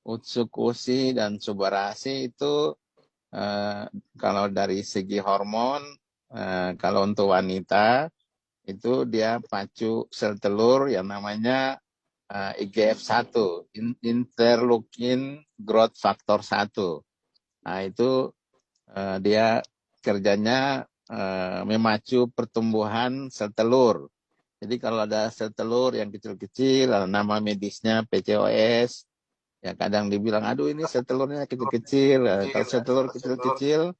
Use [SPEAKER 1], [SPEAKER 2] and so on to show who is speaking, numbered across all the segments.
[SPEAKER 1] Utsukushi dan Subarashi itu eh, kalau dari segi hormon, kalau untuk wanita itu dia pacu sel telur yang namanya IGF-1, interleukin growth factor 1. Nah, itu dia kerjanya memacu pertumbuhan sel telur. Jadi kalau ada sel telur yang kecil-kecil, nama medisnya PCOS, ya kadang dibilang, aduh ini sel telurnya kecil-kecil. Kalau sel telur kecil-kecil,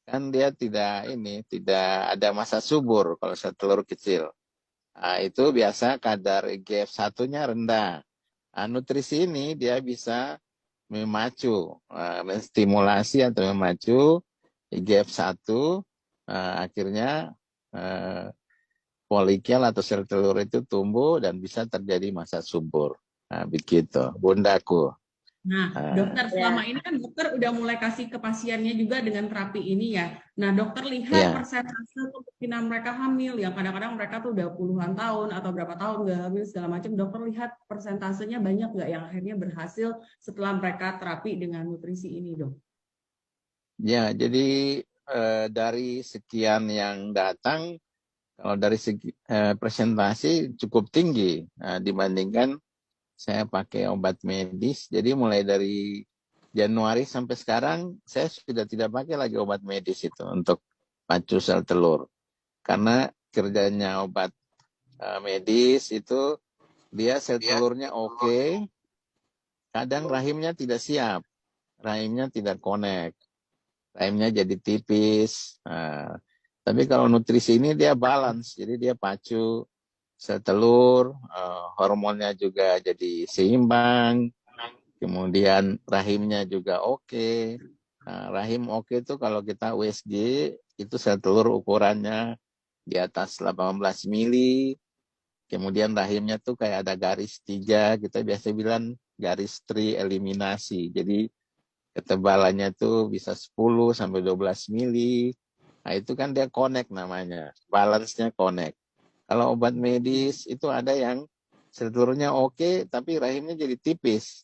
[SPEAKER 1] kan dia tidak ada masa subur kalau sel telur kecil. Nah, itu biasa kadar IGF-1-nya rendah. Nah, nutrisi ini dia bisa memacu, menstimulasi atau memacu IGF-1, akhirnya eh, folikel atau sel telur itu tumbuh dan bisa terjadi masa subur. Nah, begitu, bundaku.
[SPEAKER 2] Nah,
[SPEAKER 1] Nah,
[SPEAKER 2] dokter, selama ini kan dokter udah mulai kasih ke pasiennya juga dengan terapi ini ya. Nah, dokter lihat
[SPEAKER 1] ya,
[SPEAKER 2] persentase kemungkinan mereka hamil, yang kadang-kadang mereka tuh udah puluhan tahun atau berapa tahun nggak hamil segala macam. Dokter lihat persentasenya banyak nggak yang akhirnya berhasil setelah mereka terapi dengan nutrisi ini, dok?
[SPEAKER 1] ya. Jadi dari sekian yang datang, kalau dari segi presentasi cukup tinggi dibandingkan saya pakai obat medis. Jadi mulai dari Januari sampai sekarang saya sudah tidak pakai lagi obat medis itu untuk pacu sel telur. Karena kerjanya obat medis itu dia sel telurnya oke, kadang rahimnya tidak siap, rahimnya tidak connect, rahimnya jadi tipis. Nah, tapi kalau nutrisi ini dia balance, jadi dia pacu sel telur, hormonnya juga jadi seimbang, kemudian rahimnya juga oke. Nah, rahim oke itu kalau kita USG itu sel telur ukurannya di atas 18 mili, kemudian rahimnya tuh kayak ada garis 3, kita biasa bilang garis tri eliminasi. Jadi ketebalannya tuh bisa 10 sampai 12 mili. Nah, itu kan dia connect namanya, balance-nya connect. Kalau obat medis itu ada yang sel telurnya oke, tapi rahimnya jadi tipis.